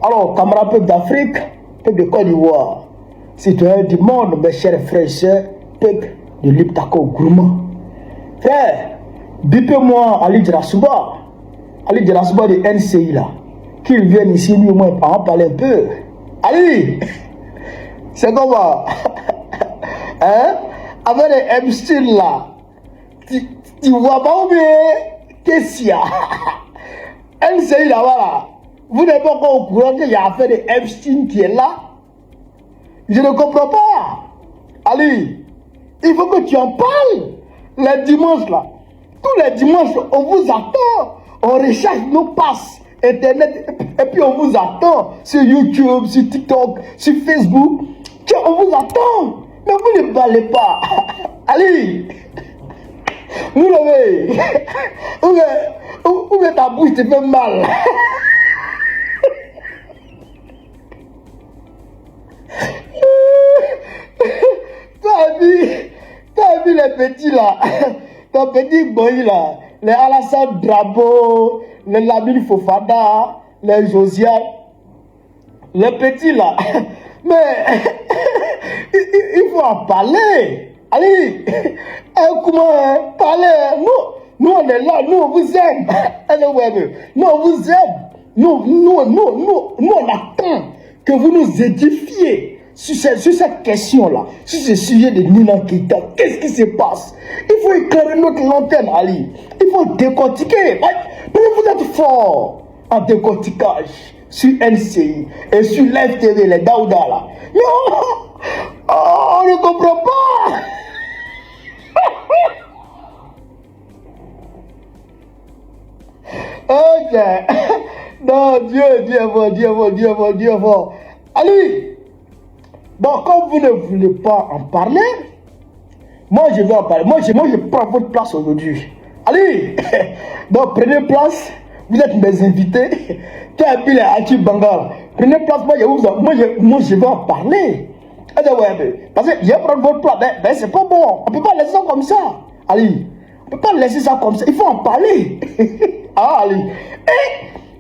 Alors, camarades peuple d'Afrique, peuple de Côte d'Ivoire, citoyens du monde, mes chers frères et sœurs, peuple de l'Iptako Gourmand. Frère, bipez-moi Ali Djarasouba de NCI là, qu'il vienne ici, lui au moins, en parler un peu. Ali, c'est comment? Hein? Avec les Epstein là, tu vois pas où qu'est-ce qu'il y a? NCI là, voilà. Vous n'êtes pas encore au courant qu'il y a affaire de Epstein qui est là? Je ne comprends pas. Ali, il faut que tu en parles. Les dimanches là, tous les dimanches, on vous attend. On recherche nos passes internet et puis on vous attend sur YouTube, sur TikTok, sur Facebook. Tiens, on vous attend. Mais vous ne parlez pas. Ali, vous l'avez. Où est ta bouche te fait mal? T'as vu les petits là, ton petit boy là, les Alassane Drabo, les Lamine Fofana, les Josiane, les petits là, mais il faut en parler. Allez, comment parler? Nous on est là, nous on vous aime. Nous on vous aime. Nous on attend que vous nous édifiez. Sur cette question-là, sur ce sujet de Nina Keita, qu'est-ce qui se passe? Il faut éclairer notre lanterne, Ali. Il faut décortiquer. Mais vous êtes fort en décortiquage sur NCI et sur Live TV, les Daouda là. Mais on ne comprend pas. Ok. Non, Dieu bon. Ali. Bon, comme vous ne voulez pas en parler, moi je vais en parler. Moi je prends votre place aujourd'hui. Allez, donc prenez place. Vous êtes mes invités. Tu as appelé Hachi Bangal. Prenez place. Moi je vais en parler. Parce que je vais prendre votre place. Mais c'est pas bon. On ne peut pas laisser ça comme ça. Allez, on ne peut pas laisser ça comme ça. Il faut en parler. Ah, allez. Et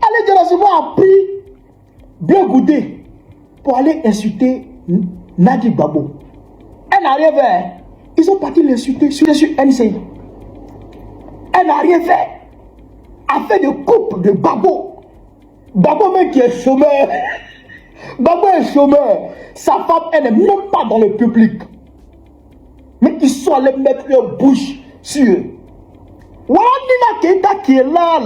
allez, Djarasouba a pris bien goûté pour aller insulter Nadi Babo. Elle n'a rien fait. Ils ont parti l'insulter sur NCI. Elle n'a rien fait. Affaire de couple de Babo. Babo même qui est chômeur. Babo est chômeur. Sa femme, elle n'est même pas dans le public. Mais ils sont allés mettre leur bouche sur eux. Voilà Nina Keita qui est là.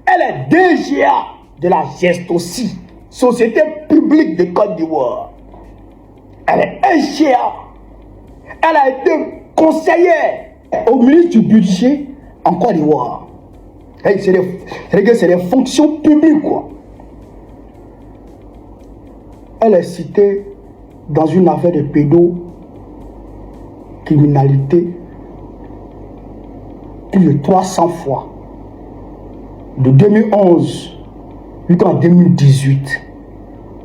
Elle est DGA de la Gestosi, Société publique de Côte d'Ivoire. Elle est ingénieure. Elle a été conseillère au ministre du budget en Côte d'Ivoire. C'est des fonctions publiques, quoi. Elle est citée dans une affaire de pédocriminalité plus de 300 fois. De 2011 jusqu'en 2018.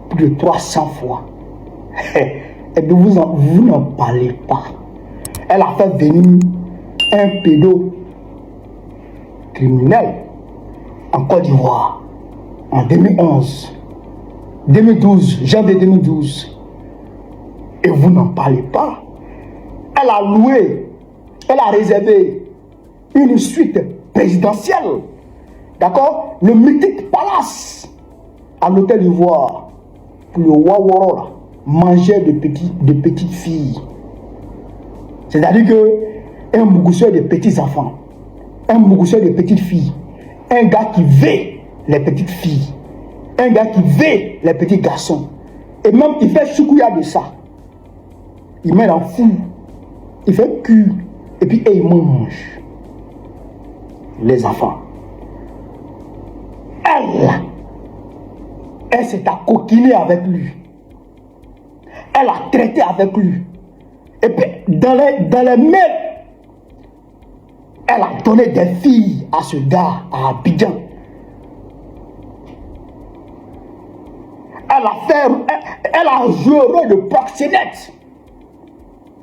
Plus de 300 fois. Et vous n'en parlez pas. Elle a fait venir un pédocriminel en Côte d'Ivoire en 2011, 2012, janvier 2012. Et vous n'en parlez pas. Elle a loué, elle a réservé une suite présidentielle, d'accord, le mythique palace à l'hôtel d'Ivoire pour le Waworo là. Manger de petites filles. C'est-à-dire que un bougousseur de petits enfants, un bougousseur de petites filles, un gars qui veut les petites filles, un gars qui veut les petits garçons, et même il fait choukouya de ça. Il met en fou, il fait cul, et puis il mange les enfants. Elle s'est accoquinée avec lui. Elle a traité avec lui. Et puis, dans les mails, elle a donné des filles à ce gars à Abidjan. Elle a joué le rôle de proxénète.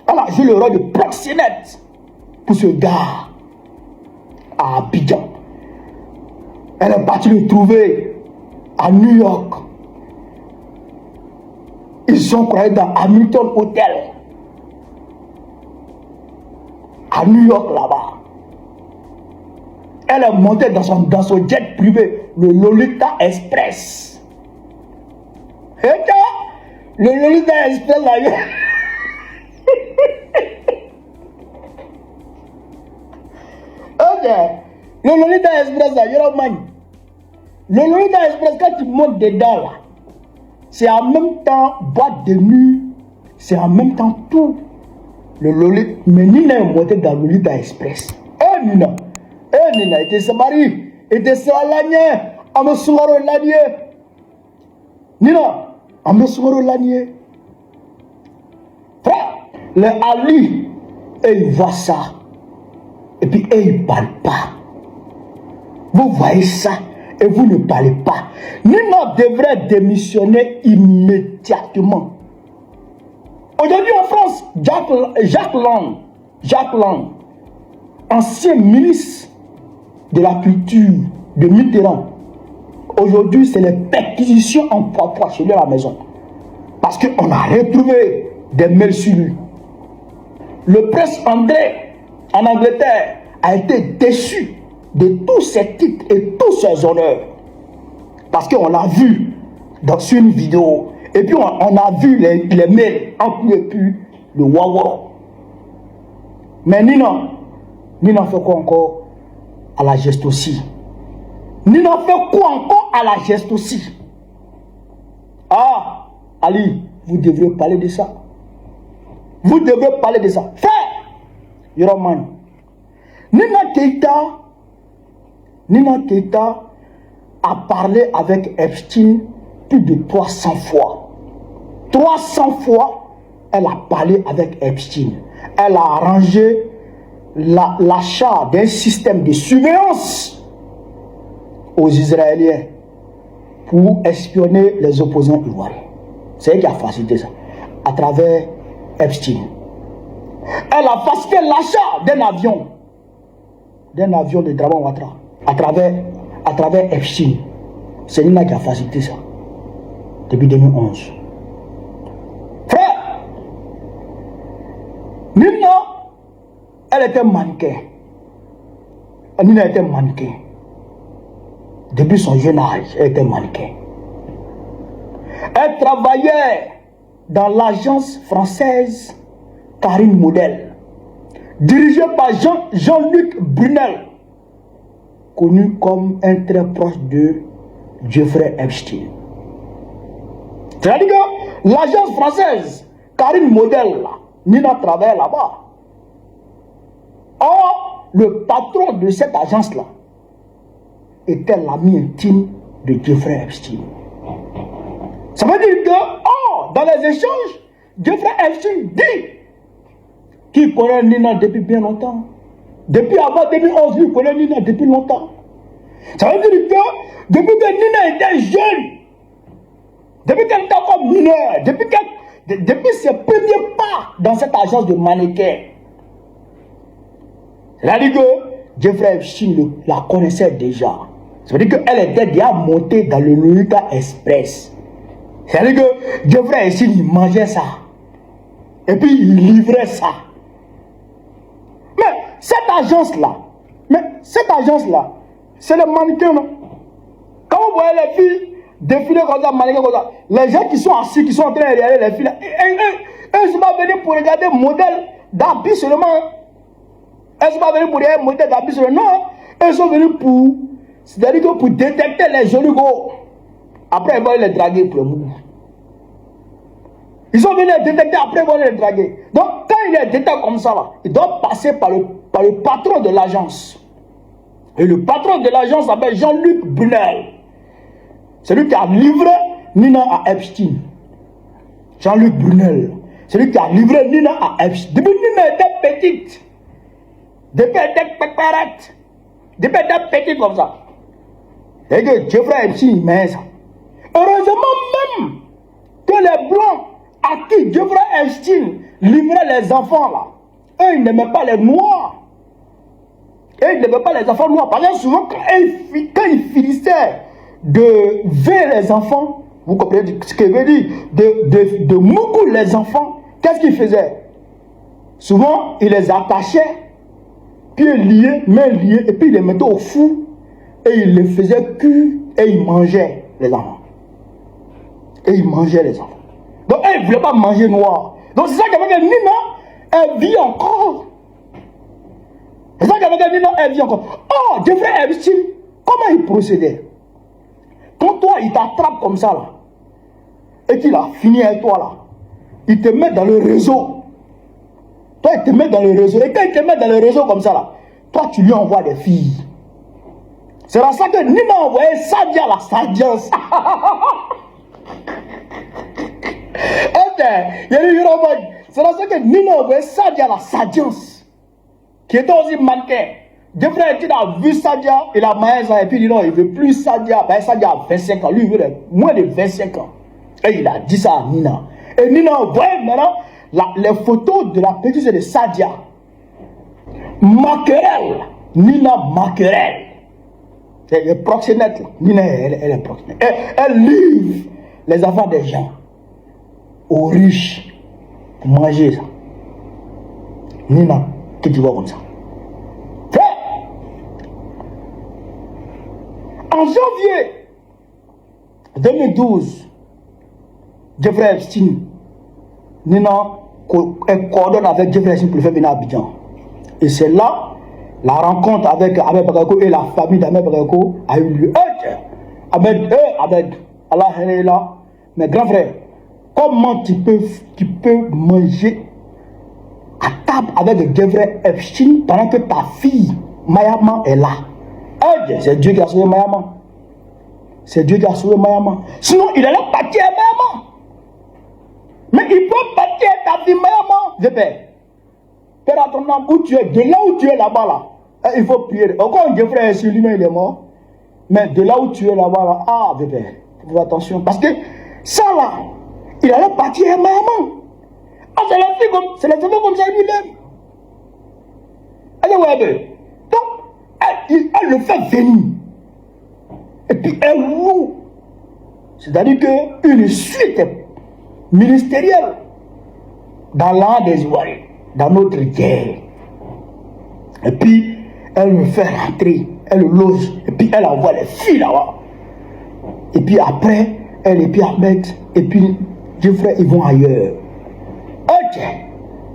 Elle a joué le rôle de proxénète pour ce gars à Abidjan. Elle est partie le trouver à New York. Ils ont croyé dans Hamilton Hotel. À New York, là-bas. Elle est montée dans son jet privé, le Lolita Express. Et le Lolita Express, là, le Lolita Express, là, le Lolita Express, quand tu montes dedans, là, c'est en même temps boîte de nuit, c'est en même temps tout. Le Lolita, mais Nina est montée dans le Lolita Express. Nina, était sa mari, était sa lanier, à me sourire lanier. Nina, à me sourire lanier. Frère, les Ali, ils voient ça. Et puis, ils ne parlent pas. Vous voyez ça et vous ne parlez pas. Nina devrait démissionner immédiatement. Aujourd'hui en France, Jacques Lang, ancien ministre de la culture de Mitterrand. Aujourd'hui, c'est les perquisitions en poids chez lui à la maison. Parce qu'on a retrouvé des mails sur lui. Le prince André, en Angleterre, a été déçu de tous ses titres et tous ses honneurs. Parce qu'on l'a vu sur une vidéo. Et puis on a vu les mails entre et puis le Wawa. Mais Nina fait quoi encore à la geste aussi? Nina fait quoi encore à la geste aussi? Ah, Ali, vous devrez parler de ça. Vous devrez parler de ça. Fait, Yoroman. Nina Keita a parlé avec Epstein plus de 300 fois. 300 fois, elle a parlé avec Epstein. Elle a arrangé l'achat d'un système de surveillance aux Israéliens pour espionner les opposants ivoiriens. C'est elle qui a facilité ça, à travers Epstein. Elle a facilité l'achat d'un avion de Draman Ouattara, à travers Epstein. C'est Nina qui a facilité ça, depuis 2011. Frère, Nina, elle était mannequin. Nina était mannequin. Depuis son jeune âge, elle était mannequin. Elle travaillait dans l'agence française Karine Model, dirigée par Jean-Luc Brunel, connu comme un très proche de Jeffrey Epstein. C'est-à-dire que l'agence française Karine Model, Nina travaille là-bas. Or, le patron de cette agence-là était l'ami intime de Jeffrey Epstein. Ça veut dire que, dans les échanges, Jeffrey Epstein dit qu'il connaît Nina depuis bien longtemps. Depuis avant 2011, il connaît Nina depuis longtemps. Ça veut dire que, depuis que Nina était jeune, depuis qu'elle était encore mineure, depuis ses premiers pas dans cette agence de mannequin, c'est-à-dire que Jeffrey Epstein la connaissait déjà. Ça veut dire qu'elle était déjà montée dans le Lolita Express. C'est-à-dire que Jeffrey Epstein, il mangeait ça. Et puis il livrait ça. Mais cette agence-là, c'est le mannequin, non? Quand vous voyez les filles défiler comme ça, mannequin comme ça, les gens qui sont assis, qui sont en train de regarder les filles, eux, ils ne sont pas venus pour regarder le modèle d'habits seulement. Elles ne sont pas venus pour regarder le modèle d'habits seulement. Non, elles sont venus pour, c'est-à-dire que pour détecter les jolis gros. Après, ils vont les draguer pour le mouvement. Ils sont venus les détecter, après ils vont les draguer. Donc, quand ils les détectent comme ça, là, ils doivent passer par le patron de l'agence. Et le patron de l'agence s'appelle Jean-Luc Brunel. C'est lui qui a livré Nina à Epstein. Jean-Luc Brunel. C'est lui qui a livré Nina à Epstein. Depuis Nina était petite. Depuis elle était péperette. Depuis elle était petite comme ça. Et que Jeffrey Epstein met ça. Heureusement même que les blancs à qui Jeffrey Epstein livrait les enfants là, eux ils n'aimaient pas les noirs. Et ils n'aimaient pas les enfants noirs. Parce que souvent quand ils finissaient de ver les enfants, Vous comprenez ce que veut dire de Moukou, les enfants, qu'est-ce qu'ils faisaient? Souvent, ils les attachaient, pieds liés, mains liées, et puis ils les mettaient au four, et ils les faisaient cuire, et ils mangeaient les enfants. Et ils mangeaient les enfants. Donc, elle ne voulait pas manger noir. Donc, c'est ça qu'avec Nina, elle vit encore. C'est ça qu'avec Nina, elle vit encore. Oh, Jeffrey Epstein, comment il procédait? Quand toi, il t'attrape comme ça, là, et qu'il a fini avec toi, là, il te met dans le réseau. Toi, il te met dans le réseau. Et quand il te met dans le réseau comme ça, là, toi, tu lui envoies des filles. C'est dans ça que Nina a envoyé Sadia, la Sadiance. C'est dans ça que Nina a envoyé Sadia, la Sadiance, qui était aussi mannequin. Jeffrey Epstein a vu Sadia, il a maillé ça, et puis il dit non, il ne veut plus Sadia. Ben, Sadia a 25 ans, lui, il veut moins de 25 ans. Et il a dit ça à Nina. Et Nina a envoyé maintenant les photos de la petite de Sadia. Maquerelle. Nina Maquerelle. C'est le proxénète. Nina, elle est proxénète. Elle livre les affaires des gens aux riches pour manger ça. Nina, que tu vois comme ça. En janvier 2012, Jeffrey Epstein, Nina, elle coordonne avec Jeffrey Epstein pour le faire venir à Abidjan. Et c'est là, la rencontre avec Ahmed Bakayoko et la famille d'Ahmed Bakayoko a eu lieu. Ahmed, Allah est là. Mais grand frère, comment tu peux manger à table avec Jeffrey Epstein pendant que ta fille, Mayama, est là? C'est Dieu qui a sauvé Mayama. C'est Dieu qui a sauvé Mayama. Sinon, il allait partir à Mayama. Mais il peut partir à ta fille Mayama. Je paie. Père, attends, où tu es, de là où tu es là-bas, là, il faut prier. Encore Jeffrey est sur lui-même, il est mort. Mais de là où tu es là-bas, là, ah, bébé, fais attention. Parce que ça, là, il allait partir à Mayama. Ah, c'est les enfants comme ça lui-même. Allez, ouais, bébé. Elle le fait venir. Et puis elle loue. C'est-à-dire qu'une suite ministérielle dans l'art des Ivoiriens, dans notre guerre. Et puis elle me fait rentrer, elle le loge, et puis elle envoie les filles là-bas. Et puis après, elle et puis Ahmed, et puis Jeffrey, ils vont ailleurs. Ok.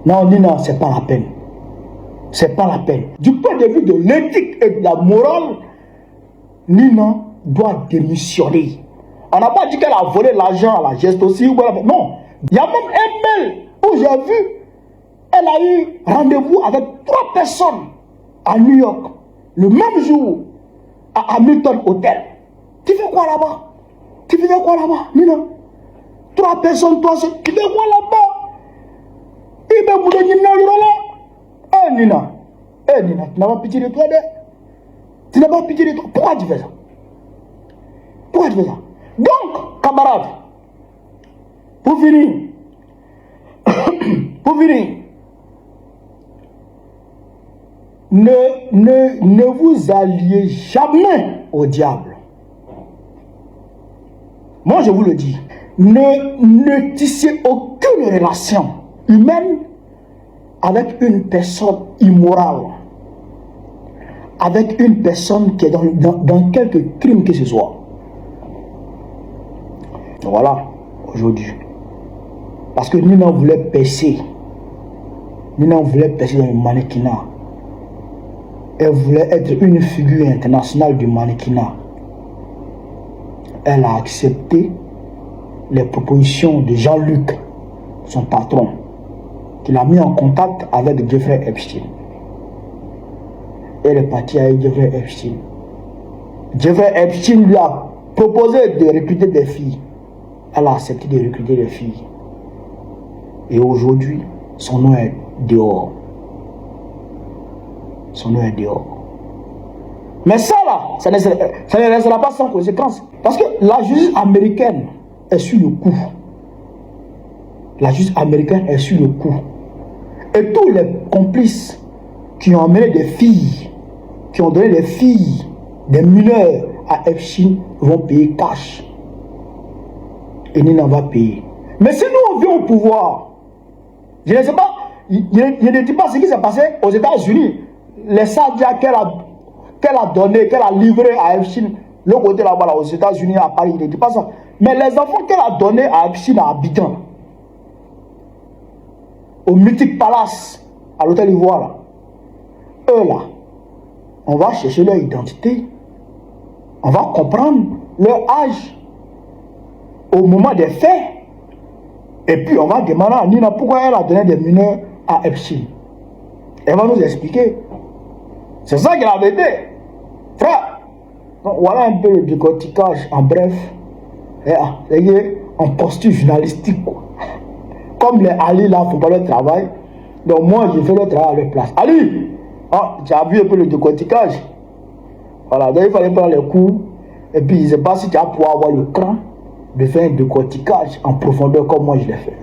Non, Nina, c'est pas la peine. C'est pas la peine. Du point de vue de l'éthique et de la morale, Nina doit démissionner. On n'a pas dit qu'elle a volé l'argent à la geste aussi. Non. Il y a même un mail où j'ai vu, elle a eu rendez-vous avec 3 personnes à New York, le même jour, à Hamilton Hotel. Tu fais quoi là-bas? Tu faisais quoi là-bas, Nina? 3 personnes, toi seul. Tu fais quoi là-bas? Il m'a dit Nina. Nina, tu n'as pas pitié de toi, tu n'as pas pitié de toi. Pourquoi tu fais ça? Pourquoi tu fais ça? Donc, camarades, pour finir, ne vous alliez jamais au diable. Moi, je vous le dis, ne tissez aucune relation humaine avec une personne immorale, avec une personne qui est dans quelque crime que ce soit. Voilà, aujourd'hui. Parce que Nina voulait percer. Nina voulait percer dans le mannequinat. Elle voulait être une figure internationale du mannequinat. Elle a accepté les propositions de Jean-Luc, son patron, qui l'a mis en contact avec Jeffrey Epstein. Elle est partie avec Jeffrey Epstein. Jeffrey Epstein lui a proposé de recruter des filles. Elle a accepté de recruter des filles. Et aujourd'hui, son nom est dehors. Son nom est dehors. Mais ça là, ça ne restera pas sans conséquence. Parce que la justice américaine est sur le coup. La justice américaine est sur le coup. Et tous les complices qui ont amené des filles, qui ont donné des filles, des mineurs à Epstein, vont payer cash. et Nina va payer. Mais si nous on vient au pouvoir, je ne sais pas, je ne dis pas ce qui s'est passé aux États-Unis. Les Sadia qu'elle a donné, qu'elle a livré à Epstein, le côté là-bas, aux États-Unis, à Paris, je ne dis pas ça. Mais les enfants qu'elle a donnés à Epstein, à Abidjan, au Mythique Palace, à l'hôtel Ivoire, là, eux là, on va chercher leur identité, on va comprendre leur âge au moment des faits, et puis on va demander à Nina pourquoi elle a donné des mineurs à Epstein. Elle va nous expliquer. C'est ça qu'elle avait dit. Frère, donc, voilà un peu le décortiquage en bref, en posture journalistique, quoi. Comme les Ali là font pas leur travail, donc moi je fais le travail à leur place. Ali, tu as vu un peu le décortiquage. Voilà, donc il fallait prendre les coups, et puis je ne sais pas si tu vas pouvoir avoir le cran de faire un décortiquage en profondeur comme moi je l'ai fait.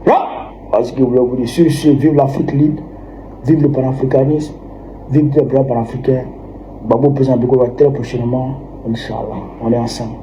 Là, parce que je voulais vous dire, vive l'Afrique libre, vive le panafricanisme, vive le plan panafricain. Babo président Biko va très prochainement, Inch'Allah, on est ensemble.